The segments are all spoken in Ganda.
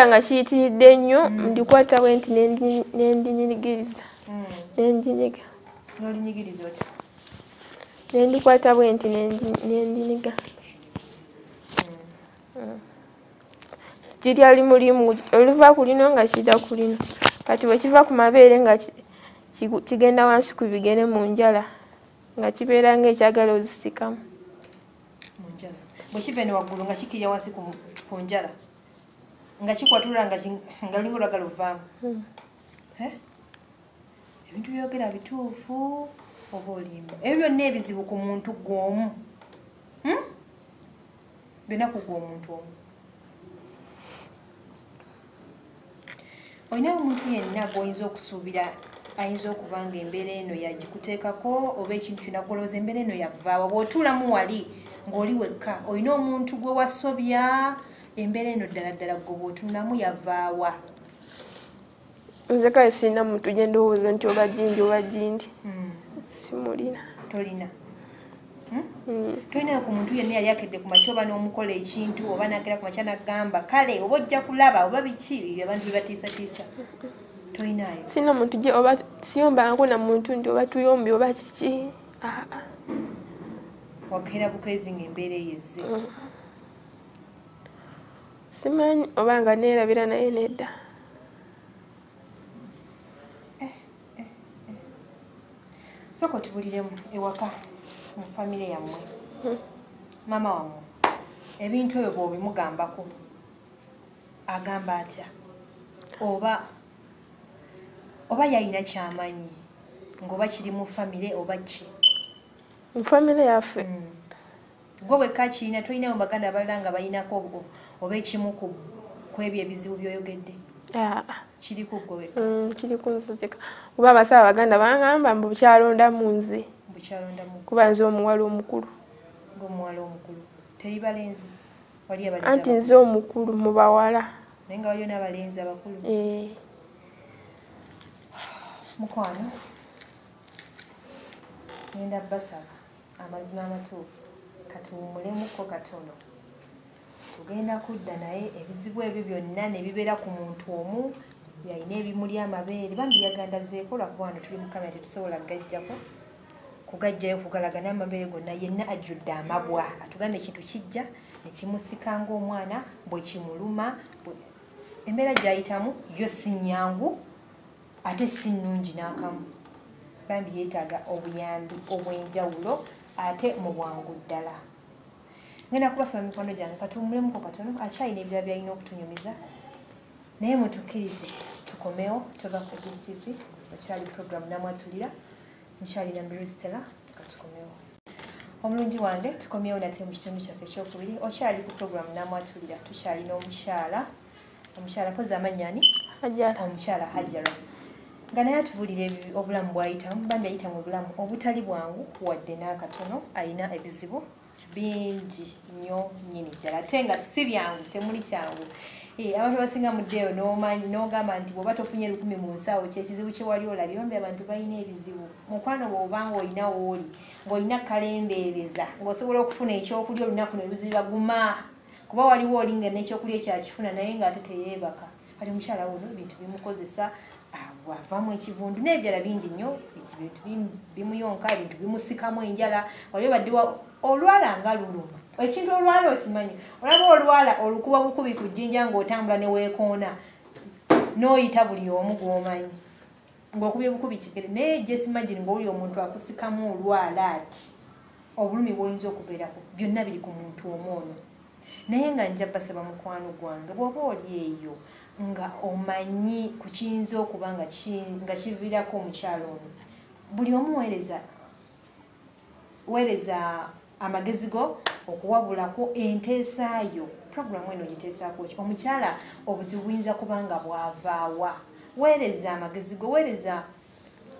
wabula nga kiyitiridde nnyo ndikwata bwe nti nendinyigiriza nendinyiga n'olinyigiriza otya nendikwata bwe nti nendinyiga kiri ali mulimu oluva ku lino nga kiyita ku lino kati bwe kiva ku mabeere nga kigenda wansi ku bigere mu njala nga kibeera ng'ekyagala ozisikamu mu njala bwe kiva eno waggulu nga kikirya wansi ku njala nga kikwatulula nga lulinga olwagala ovaamu ebintu byogera bituufu oba olimba ebyo byonna ebizibu ku muntu gw'omu byonna ku gw'omuntu omu olinawo omuntu yenna gw'oyinza okusuubira ayinza okuba nga embeera eno yagikuteekako oba ekintu kyonna golowooza embeera eno yavaawa bw'otuulamu wali ng'oli wekka olina omuntu gwe wasobya embeera eno ddala ddala gwe bw'otunulamu yavaawa nze kale sirina muntu gye ndowooza nti oba gindi simulina tolina tolinayo ku muntu yenna yali akedde ku makya oba n'omukola ekintu oba nakera ku makya nagamba kale oba ojja kulaba oba biki abantu bebatiisatiisa tolinayo sirina muntu gye oba siyombangako na muntu nti oba tuyombye oba kiki wakeera bukeezi ng'embeera eyezze simanyi oba nga neerabira naye nedda sooka otubuliremu ewaka mu famire yammwe maama wammwe ebintu ebyo bw'obimugambako agamba atya oba yalina kyamanyi ng'oba kiri mu famire oba ki mu famire yaffe gwe bwekka kirina tolinayo baganda abalala nga balinako oba ekimu ku ebyo ebizibu by'oyogedde kiri ku gwe wekka kiri ku nze kuba abasawo abaganda bangamba mbu bukyalondamu nze kuba nze omuwala omukulu ng'omuwala omukulu teri balenzi wali abalenzi anti nze omukulu mu bawala naye nga waliyo n'abalenzi abakulu mukwano ngenda basaba amazima amatuufu katuwumulemuko katono tugenda kudda naye ebizibu ebyo byonna ne bibeera ku muntu omu yalina ebimuli amabeere bambi yagandazeeko lwakuba wano tuli mu kamera tetusobola kugajjayo kugalaga n'amabeere gonna yenna ajjudde amabwa atugamba ekintu kijja ne kimusika ng'omwana bwe kimuluma embeera gy'ayitamu yo si nnyangu ate si nnungi n'akamu bambi yeetaaga obuyambi obw'enjawulo ate mu bwangu ddala ngenda kubasaba mikono gyange katuwumulemuko katono akyalina ebirala byalina okutunyumiza naye mutukkirize tukomewo tova ku DSTV okyali programu namwatulira nkyalina Stella katukomewo omulungi wange tukomyewo nate mu kitundu kyaffe ekyokubiri okyali ku programu namwatulira tukyalina omukyala poza amanyani omukyala Hajjara nga naye atubulira obulamu bw'ayitamu bambi ayita mu bulamu obutali bwangu wadde n'akatono alina ebizibu bingi nnyo nnyini ddala ate nga si byangu temuli kyangu abantu abasinga muddeeyo n'ogamba nti bw'oba tofunye 1000 mu nsawo kyekizibu kye wali olabye bambi abantu balina ebizibu mukwano bw'obanga olina wooli ng'olina kalembeereza ng'osobola okufuna ekyokulya olunaku ne luzibaguma kuba waliwo oli nga n'ekyokulya ekyakifuna naye ng'ate teyeebaka kati omukyala wuno ebintu bimukozesa bw'avaamu ekivundu n'ebirala bingi nnyo ebintu bimuyonka ebintu bimusikamu enjala wali obadde olwala nga luluma ekintu olwala okimanyi olaba olwala olukuba bukubi ku jjinja ng'otambula ne weekoona n'oyita buli omu gw'omanyi ng'okubye bukubi kigere naye just imagine ng'oli omuntu akusikamu olwala ati obulumi bw'oyinza okubeerako byonna biri ku muntu omwono naye nga nja basaba mukwano gwange bw'oba oli eyo nga omanyi ku kiyinza okuba nga kiviirako omukyalo ono buli omu weereza amagezi go okuwabulako enteesaayo programu eno giteesaako ki omukyala obuzibu buyinza kuba nga bwavaawa weereza amagezi go weereza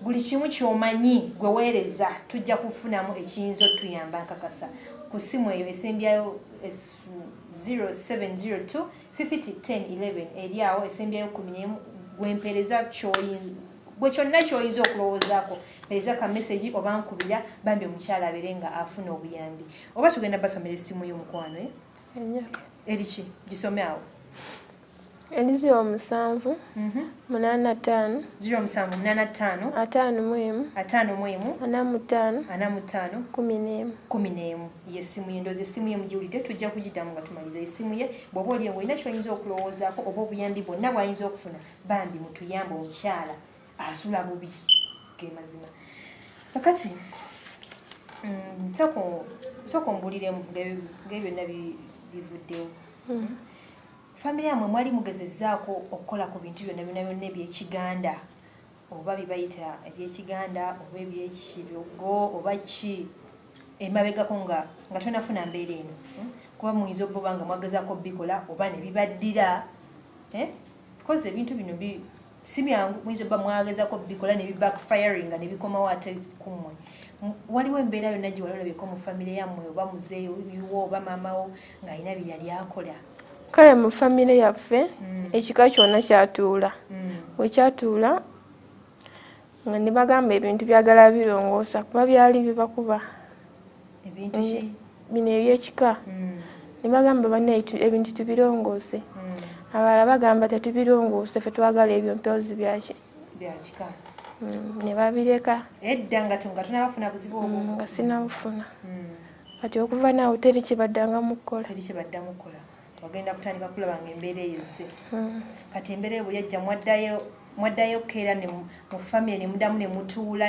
buli kimu ky'omanyi gwe weereza tujja kufunamu ekiyinza otuyamba nkakasa ku ssimu eyo esembyayo 0702 501011 eri awo esembyayo 11 gwempereza gwe kyonna ky'oyinza okulowoozaako mpereza ka message oba nkubira bambi omukyala abeere nga afuna obuyambi oba tugenda basomera essimu y'omukwano eriki gisome awo Eri 07 85 0785 51 45 45 11 yesimu ye ndoze esimu ye mujiwulidde tujja kugiddamu nga tumaliza esimu ye bw'oba oli olina ky'oyinza okulowoozaako oba obuyambi bwonna bw'ayinza okufuna bambi mutuyambe omukyala asula bubi ge mazima kakati sooka ombuliremu ng'ebyo byonna bivuddewo famire yamwe mwali mugezezzaako okukola ku bintu byonna ebyekiganda oba bibayita ebyekiganda oba ebyekirogo oba ki emabegako nga tonafuna mbeera eno kuba muyinza okuba nga mwagezaako bikola oba ne bibaddira because ebintu bino si byangu muyinza okuba mwagezaako bikola ne bibackfiring nga ne bikomawo ate kummwe waliwo embeera yonna gye wali olabeko mu famire yammwe oba muzeeyo yuwo oba maamawo ng'alina bye yali akola kale mu famire yaffe ekika kyonna kyatuula wekyatuula nga ne bagamba ebintu byagala birongoosa kuba byali bibakuba ebintu ki bino ebyekika ne bagamba banne ebintu tubirongoose abalala bagamba tetubirongoose ffe twagala ebyo mpoozi byakika ne babireka edda nga tonabafuna buzibu obwo nga sinabufuna kati okuva naawe teri kyebaddangamu kukola wagenda kutandika kulaba nga embeera eyezze kati embeera eyo bwe yajja mwaddayo keera mu famire ne muddamu ne mutuula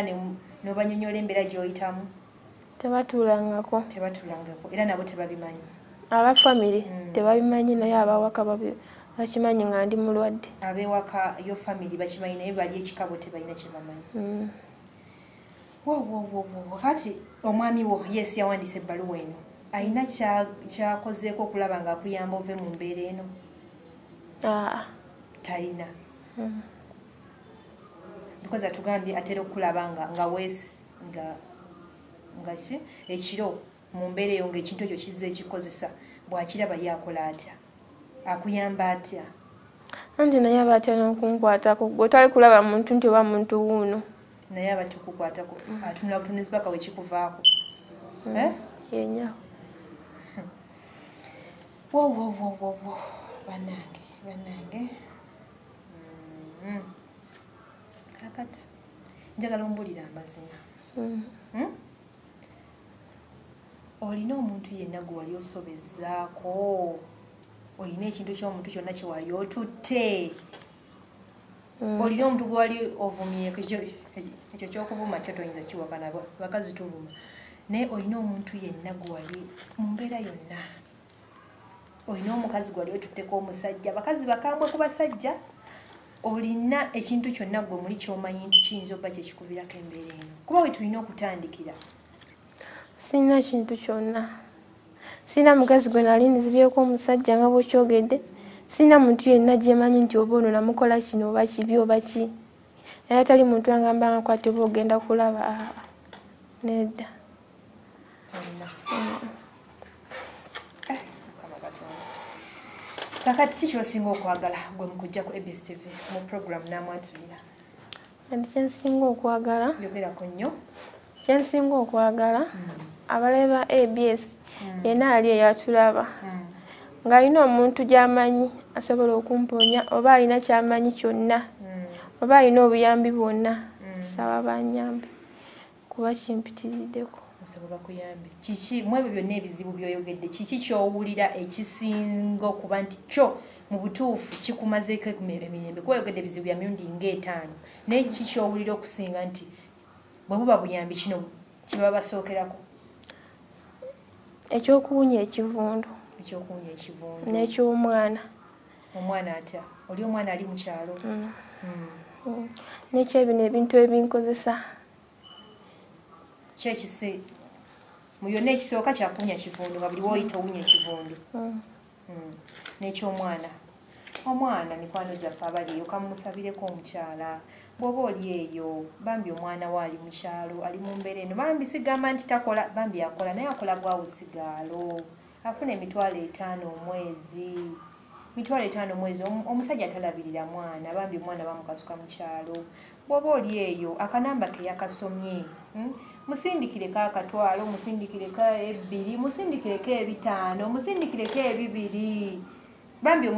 n'obanyonyola embeera gy'oyitamu tebatuulangako era nabo tebabimanyi abafamire tebabimanyi naye abawaka bakimanyi nga ndi mulwadde abewaka yo famire bakimanyi naye bali ekikabo tebalina kyebamanyi kati omwami wo yes yawandiisa ebbaluwa eno alina kyakozeeko okulaba nga akuyamba ove mu mbeera eno talina because atugambye atera okulaba nga ki ekiro mu mbeera eyo ng'ekintu ekyo kizza ekikozesa bw'akiraba yakola atya akuyamba atya anti naye aba atya n'okunkwatako gwe otali kulaba muntu nti oba muntu wuuno naye aba tukukwatako atunula butunuzi paka wekikuvaako yenyawo wo bannange kakati njagala ombulira amazima olina omuntu yenna gwe wali osobezzaako olina ekintu ky'omuntu kyonna kye wali otutte olina omuntu gwe wali ovumyeko ekyo ky'okuvuma kyo toyinza kiwakana bakazi tuvuma naye olina omuntu yenna gwe wali mu mbeera yonna olina omukazi gwe wali otutteko omusajja abakazi bakambwe ku basajja olina ekintu kyonna gwe muli ky'omanyi nti kiyinza okuba kyekikuviirako embeera eno kuba we tulina okutandikira sina kintu kyonna sina mukazi gwe nali nzibyeko omusajja nga bw'okyogedde sina muntu yenna gyemanyi nti oba ono namukola kino oba kibi oba ki naye atali muntu angamba nga kwati oba ogenda kulaba nedda kakati ki kyosinga okwagala gwe mukujja ku ABS TV mu program namwatulira andi kyensinga okwagala yogerako nnyo kyensinga okwagala abaleba ABS yenna ali eyatulaba ng'alina omuntu gy'amanyi asobola okumponya oba alina ky'amanyi kyonna oba alina obuyambi bwonna saba banyambe kuba kimpitiriddeko osobola kuyambe kiki mu ebyo byonna ebizibu by'oyogedde kiki ky'owulira ekisinga okuba nti kyo mu butuufu kikumazeeko emirembe kuba oyogedde ebizibu bya mirundi ng'etaano naye kiki ky'owulira okusinga nti bwe buba buyambi kino kibaba basookerako ekyokuwunya ekivundu n'ekyomwana omwana atya oli omwana ali mu kyalo n'ekyo bino ebintu ebinkozesa kyekisi mu byonna ekisooka kyakuwunya kivundu nga buli woyita owunya ekivundu n'ekyomwana omwana mikwano gyaffe abali eyo kamusabireko omukyala bw'oba oli eyo bambi omwana we ali mu kyalo ali mu mbeera eno bambi sigamba nti takola bambi akola naye akola bwawo sigaalo afuna $5,000 omwezi $5,000 omusajja atalabirira mwana bambi omwana bamukasuka mu kyalo bw'oba oli eyo akanamba ke yakasomye musindikireko akatwalo musindikireko $2 musindikireko $5 musindikireko $2 bambi